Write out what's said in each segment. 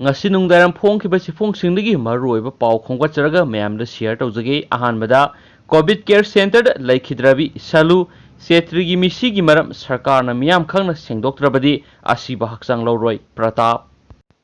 ngasi nungdaram phongkhiba sifongsingligi maruoiba pau khongwacharaga mayamda share tawjage ahanbada covid care center da laikhidrabi salu setrigi misigi maram sarkarna miyam khangna sengdoktrabadi asiba hakchang loroi pratap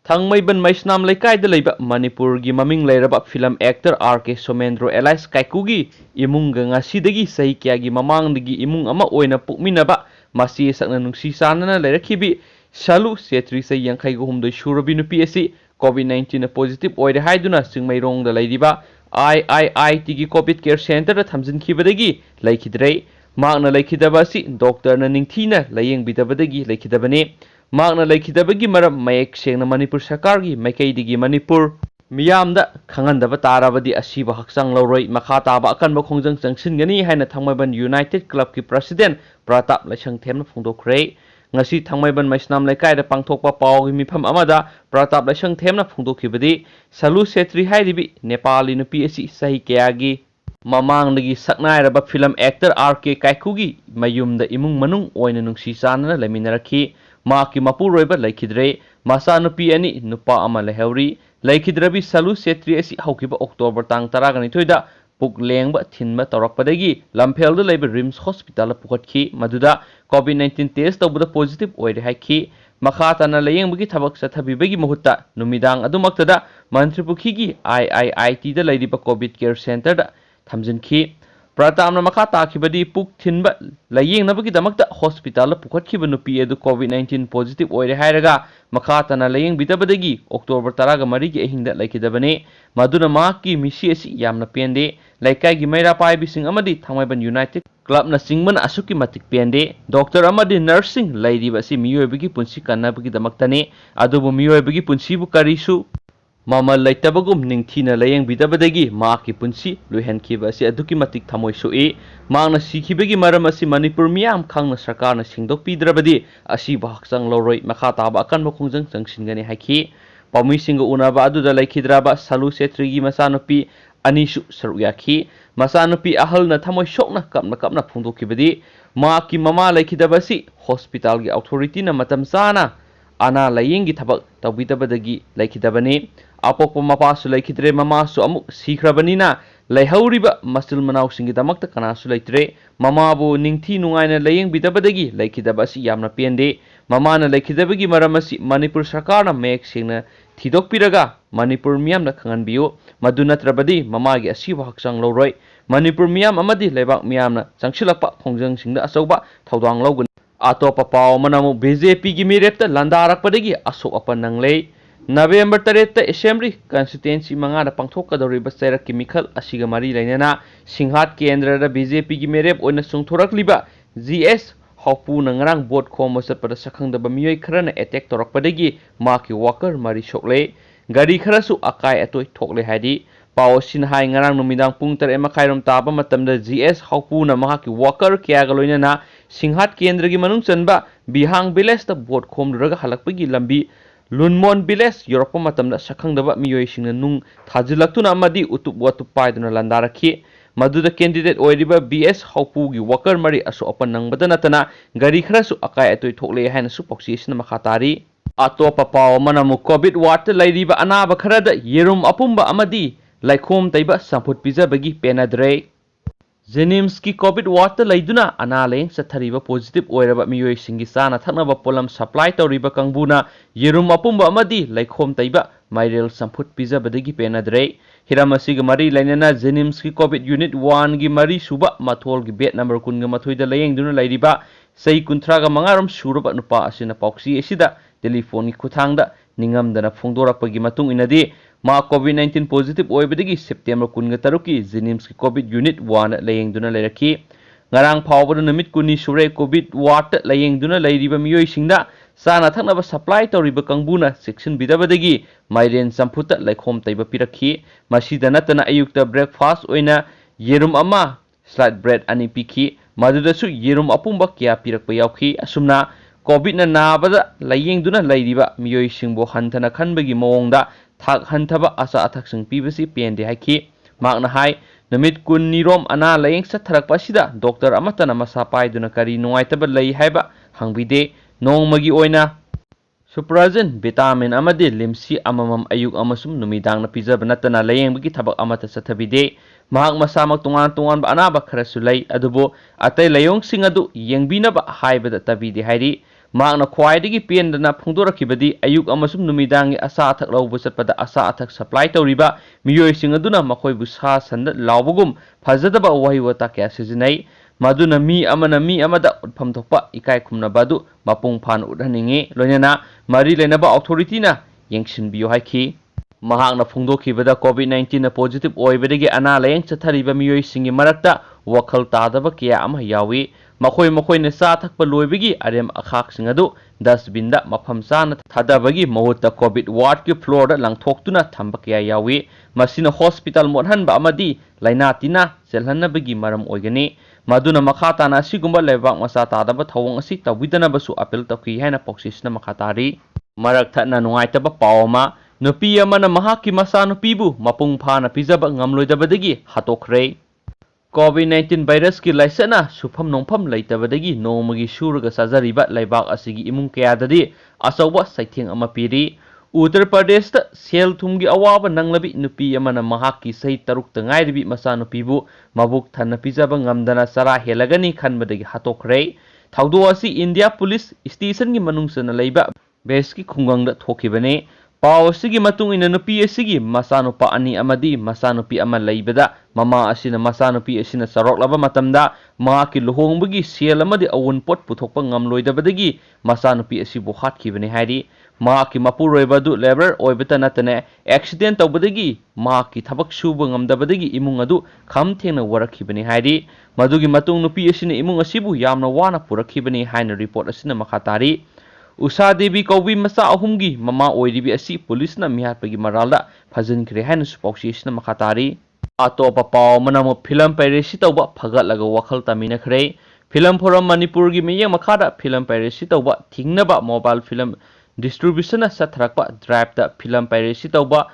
thangmaiban maisnam laikai da leiba manipur gi maming leiraba film actor RK Somendro Elias Kaiku gi imung ga ngasidagi sahi kya gi mamangdagi imung ama oina pukminaba masi sakna nungsi sanana leirakhibi salu setri sai yankhai gu humdoi shurabi nupi asi covid-19 positive oire haiduna singmairong da leiriba IIIT gi covid care center da thamjin khibadagi laikhidrei magna laikhidaba si doctor na ningthina layeng bidabadagi laikhidabane magna laikhidabagi maram mayek sengna manipur sarkar gi maikaidigi manipur miyamda khangandaba tarabadi asiba hakchang loroi makha taba akanba khongjang changsingani haina thangmaiban united club ki president pratap laisang themna phongdokre ngasi thangmaiban maisnam laikai da pangthokpa pau gi mifam amada pratap laisang themna phongdokhibadi salu setri hairibi nepali nupi asi sahi kayagi mamangdagi saknairaba film actor RK Kaiku gi mayumda imung manung oina nungsi sanana leiminarakhi maki mapuroiba laikhidre masa nupi ani nupa ama lehauri laikhidrabi salu setri asi haukiba october tang 12 da puk lengba thinba torakpadagi lamphel da leiba rims hospital pukhatki maduda covid-19 test tawbuda positive oire haiki makha tana layengbugi thabak sathabibagi mahutta numidang adumaktada mantripukhi gi IIIT da leiriba covid care center da thamjinki pratamna makha takhibadi puk thinba layengnabagi damakta hospital pukhatkiba nupi edu covid-19 positive oire hairaga makha tana layeng bitabadagi october 13 gi ahingda laikidabane maduna maki misi asi yamna pende laikai gi maira pai bising amadi thangmaiban united club na singman asuki matik pende doctor amadi nursing lairiba si miyoibagi punsi kannabagi damaktane adubu miyoibagi punsibu karisu mama laitabagum ningthina layeng bidabadagi maki punsi luihankhiba asi aduki matik thamoi soi mangna sikhibagi maram asi manipur miyam khangna sarkarna singdokpidrabadi asi bahakchang loroi makha taba akanba khongjang changsingani haiki pami singa unaba aduda laikhidraba salu setrigi masanupi anishu saruyakhi masanupi ahalna thamoi sokna kapna phungdokhibadi maki mama laikhidabasi hospital gi authority na matam sana ana layengi thabak tawbidabadagi laikhidabani apokpa mapasu laikhidre mamasu amuk sikhrabani laihauriba masil manau singi damakta kanasu laitre mamabu ningthi nungaina layeng bidabadagi laikhidabasi yamna pende mamana laikhidabagi maramasi manipur sarkarna mek singna thidokpiraga manipur miyamna khanganbiyo madunatrabadi mamagi asiba hakchang loroi manipur miyam amadi lebak miyamna changsilakpa khongjang singda achauba thaudang lawgun atopa pau manamu BJP gi mirepta landarakpadagi asok apa nanglei November 3 Assembly Constituency mangada pangthokadori basairak ki mikhal asiga mari lainana singhat kendra da BJP gi merep oina sungthorakliba GS Hopu na ngarang vote khoma satpada sakhangdaba miyoi kharana attack torakpadagi maki worker mari sokle gari kharasu akai atoi thokle haidi pau sin hai ngarang numidang pung 3:30 taba matamda GS Hopu na mahaki worker kya galoinana singhat kendra gi manung chanba bihang village ta vote khomraga halakpagi lambi Lunmon village Europe matamda sakhangdaba miyoi singna nung thajilaktuna amadi utup watu paiduna landarakhi maduda candidate oiriba BS Hopu gi worker mari asu opan nangbada natana gari kharasu akai atoi thokle haina su poksi sina makhatari atopa pau manamu covid ward lairiba anaba kharada yerum apumba amadi laikhom taiba samput pijabagi penadre Jenims ki covid ward laiduna analeng sathariba positive oiraba miyoi singi sana thaknaba polam supply tawriba kangbuna yerum apumba amadi laikhom taiba mairel samput pijabadagi penadre hiramasiga mari lainana Jenims ki covid unit 1 gi mari suba mathol gi bed number 13 da layengduna lairiba sei 13 ga mangarom suraba nupa asina pauksi esida telephone ki khuthangda ningamdana phongdorakpagi matung inadi ma covid-19 positive oibadagi September 13 ki Jenims ki covid unit 1 layengduna leirakhi ngarang phawbada numit kuni sure covid ward layengduna leiriba miyoi singda sana thaknaba supply tawriba kangbuna section bidabadagi mairen samputa laikhom taiba pirakhi masida natana ayukta breakfast oina yerum ama slice bread ani pikhi madudasu yerum apumba kya pirakpa yaukhi asumna covid na nabada layengduna leiriba miyoi singbo hanthana khanbagi mawongda thak hanthaba asa athaksing pibasi pende haiki makna hai namit kun nirom ana layeng satharakpa sida doctor amatana masa paiduna kari nungaitaba lei haiba hangbide nongmagi oina Suprazin vitamin amadi limsi amamam ayuk amasum numidang na pizaba natana layeng tabak amata satabide mahak masamak tungan ba anaba khara sulai adubo atay layong sing adu yengbinaba haibada tabide hairi mahak na khwaidagi pendana phungdorakibadi ayuk amasum numidang asa athak lawbu satpada asa athak supply tawriba miyoi sing aduna makoibu sa sanda lawbugum phajadaba wahi wata kya sijinai maduna mi amada utpham thokpa ikai khumna badu mapung phan udhaningi loinana mari lenaba authority na yengshinbiyo haiki mahakna phungdokhibada covid-19 na positive oibadagi ana layeng chathariba miyoi singi marakta wakhal tadaba kya ama yawi makoi na sa thakpa loibagi arem akhak singadu dustbin da mafam sana thadabagi mahutta covid ward ki floor da langthoktuna thamba kya yawi masina hospital modhan ba amadi laina tina selhannabagi maram oigani maduna makhata na sigumba lebak masa tadaba thawong asi tawidana basu appeal tawki haina poksisna makhatari marak thana nungaitaba pawama nupi amana mahaki masa nupibu mapung phana pijaba ngamloidabadagi hatokhrei COVID-19 virus ki laisana sufam nongpham leitabadagi nomagi suraga sajariba laibak asigi imung kayadadi asawa saitheng ama piri Uttar Pradesh ta sel thumgi awaba nanglabi nupi amana mahaki sahi taruk ta ngairibi masa nupibu mabuk thanna pijaba ngamdana sara helagani khanbadagi hatokhrei thaudo asi India Police Station gi manungsana leiba beski khungangda thokibane Pau asigi matung ina nupi asigi masanupa ani amadi masanupi ama leibada mama asina masanupi asina saroklaba matamda mahaki luhongbagi sel amadi awun pot puthokpa ngamloidabadagi masanupi asibu hatkibane hairi mahaki mapuroibadu labor oibata natane accident tawbadagi mahaki thabak suba ngamdabadagi imung adu khamthengna warakhibane hairi madugi matung nupi asina imung asibu yamna wana purakhibane haina report asina makhatari Usha Devi Kaubi Masa Ahumgi Mama Oiribi Asi Police na mihatpagi maralda Fajinkre haina supaksisna makhatari Atopa paw manamo film piracy tawba phagatlaga wakhal taminakhre film forum Manipur gi miyang makhada film piracy tawba thingnaba mobile film distribution na sathrakpa drive da film piracy tawba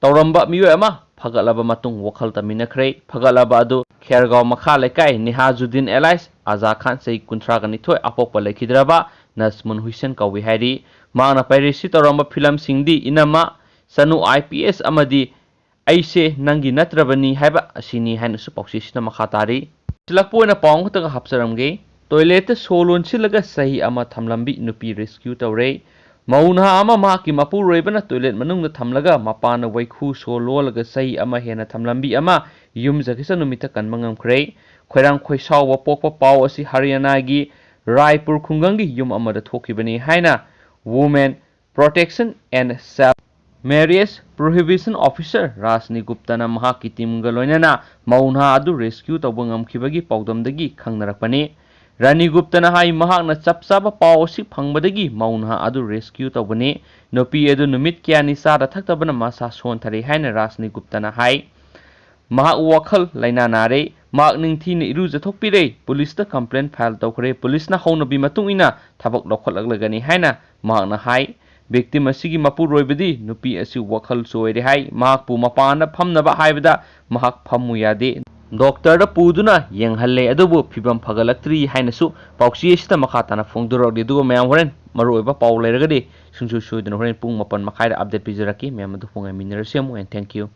tawramba miyo ama phagalaba matung wakhal taminakhre phagalaba adu Khergaon makha lekai Nihajuddin Elais Aza Khan sei kunthra gani thoi apokpa lekhidraba Nasmun Hussein Kawi Hari Mana Piracy Toramba Film Singdi Inama Sanu IPS Amadi Aise Nangi Natrabani Haba Asini Hainu Supoksisna Makhatari Silakpo na Pong Taga Hapsaramge Toilet Solon Silaga Sahi Ama Thamlambi Nupi Rescue Tawre Mauna Ama Maki Mapu Rebana Toilet Manung na Thamlaga Mapana Waiku Solo Laga Sahi Ama Hena Thamlambi Ama Yum Zakisa Numita Kan Mangam Kre Kwerang Khwaisaw Wapokpa Paw Asi Haryana gi Raipur Khungangi yum amada thokibani haina Women Protection and Self Marriage Prohibition Officer Rasni Gupta na mahaki timga loinana mauna adu rescue tawbangam khibagi pawdamdagi khangnarakpani Rani Gupta na hai mahakna chapsaba pawsi phangbadagi mauna adu rescue tawbani nopi edu numit kyani sada thaktabana masa sonthari haina Rasni Gupta na hai mahak wakhal laina nare Mak Ningthi ni iru jathokpire police ta complaint file tawkhre police na hona bi matung ina thabak lokhotlagani haina mahak na hai victim asigi mapu roibadi nupi asi wakhal soire hai mahak pu mapana phamnaba haibada mahak phamu yade doctor da puduna yenghalle adubu phibam phagalaktri haina su pauksi asita makhatana phongdurok de du mayam horen maroiba paw leiragadi sungsu suidana horen pung mapan makhaira update pizaraki mayam adu phonga minerasium and thank you